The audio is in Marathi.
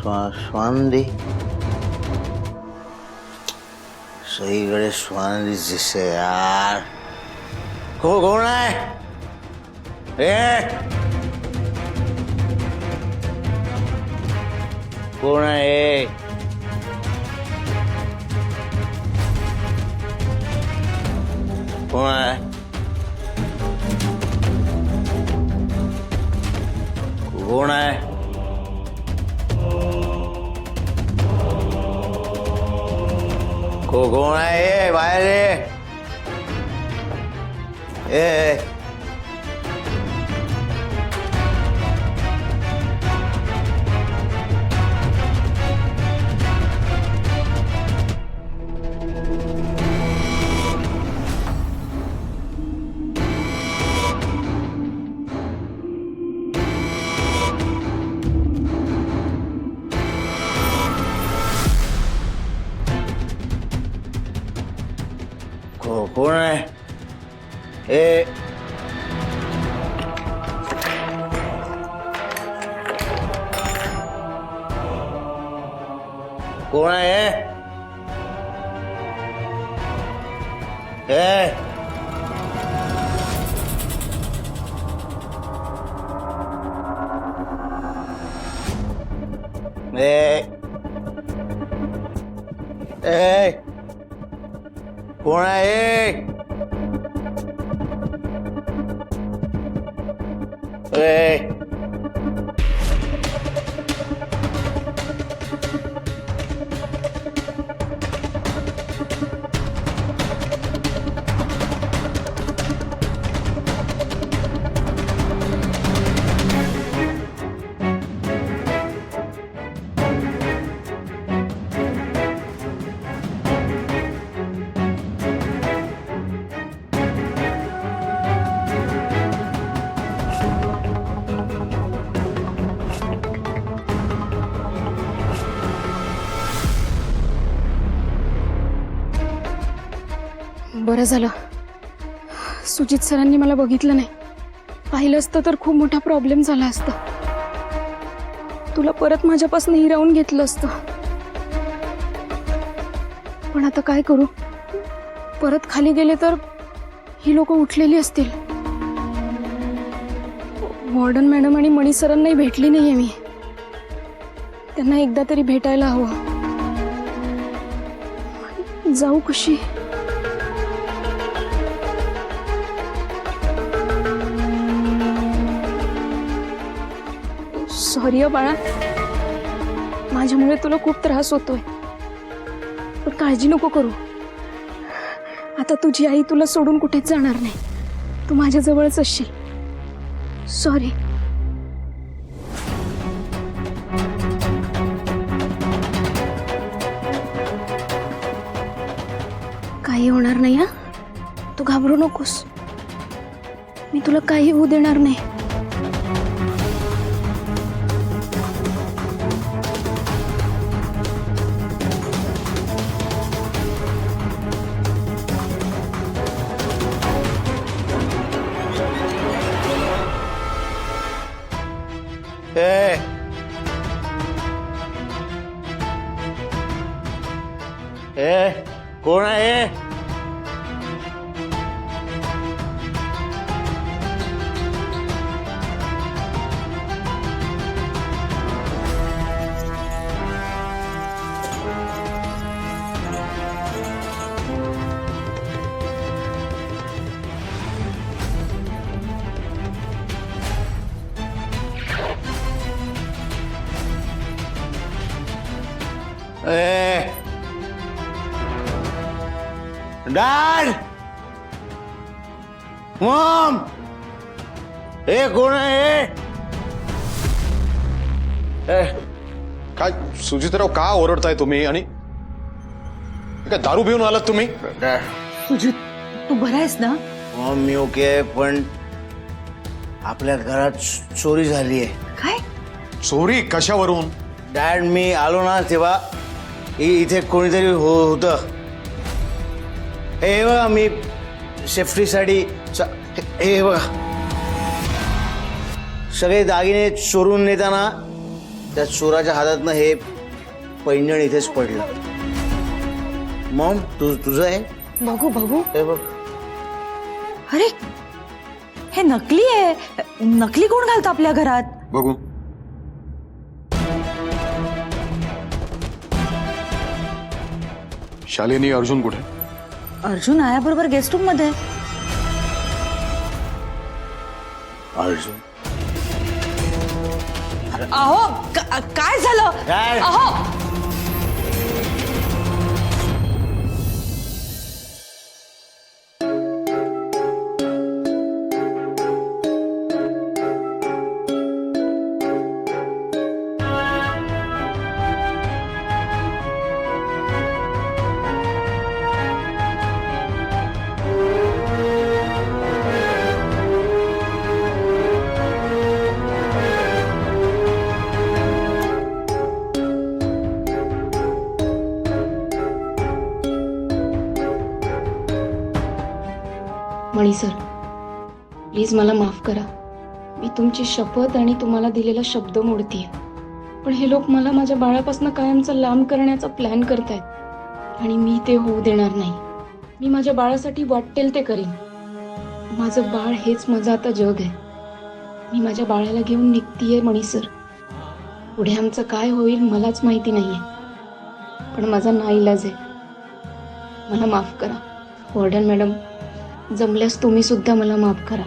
स्वानंदी सगळीकडे स्वानंदी दिसते यार. कोण आहे कोण आहे? कोण आहे? कोण आहे? कोण आहे? बाहेर ए. कोण आहे? ए कोण आहे? ए ए कोण आहे? ए बरं झालं सुजित सरांनी मला बघितलं नाही. पाहिलं असतं तर खूप मोठा प्रॉब्लेम झाला असता. तुला परत माझ्यापासून हिरावून घेतलं असतं. पण आता काय करू? परत खाली गेले तर ही लोक उठलेली असतील. वॉर्डन मॅडम आणि मणी सरांनाही भेटली नाहीये मी. त्यांना एकदा तरी भेटायला हवं. जाऊ कशी? सॉरी बाळा, माझ्यामुळे तुला खूप त्रास होतोय. पण काळजी नको करू. आता तुझी आई तुला सोडून कुठेच जाणार नाही. तू माझ्या जवळच असशील. सॉरी. काही होणार नाही हा. तू घाबरू नकोस. मी तुला काही होऊ देणार नाही. ए ए कोण आहे? डॅड, मॉम, हे कोण आहे? काय सुजितराव, का ओरडताय तुम्ही? आणि काय दारू पिऊन आलात तुम्ही? सुजित, तू बरा आहेस ना? मॉम मी ओके, पण आपल्या घरात चोरी झाली आहे. काय चोरी? कशावरून? डॅड, मी आलो ना तेव्हा इथे कोणीतरी होतं. हे बघा, मी सेफ्टीसाठी हे बघा, सगळे दागिने चोरून नेताना त्या चोराच्या हातातनं हे पैंजण इथेच पडलं. मॉम तुझं आहे बघू बघू. हे बघ. अरे हे नकली आहे. नकली कोण घालतं आपल्या घरात? बघू. शालिनी, अर्जुन कुठे? अर्जुन आयाबरोबर गेस्ट रूम मध्ये. अर्जुन अहो काय झालं? काय? अहो मणी सर, प्लीज मला माफ करा. मी तुमची शपथ आणि तुम्हाला दिलेला शब्द मोडतीये. पण हे लोक मला माझ्या बाळापासून कायमचा लांब करण्याचा प्लॅन करतायत आणि मी ते होऊ देणार नाही. मी माझ्या बाळासाठी वाटेल ते करीन. माझं बाळ हेच माझं आता जग आहे. मी माझ्या बाळाला घेऊन निघतीये मणी सर. पुढे आमचं काय होईल मलाच माहिती नाहीये, पण माझा नाईलाज आहे. मला माफ करा. वॉर्डन मॅडम, जमल्यास तुम्ही सुद्धा मला माफ करा.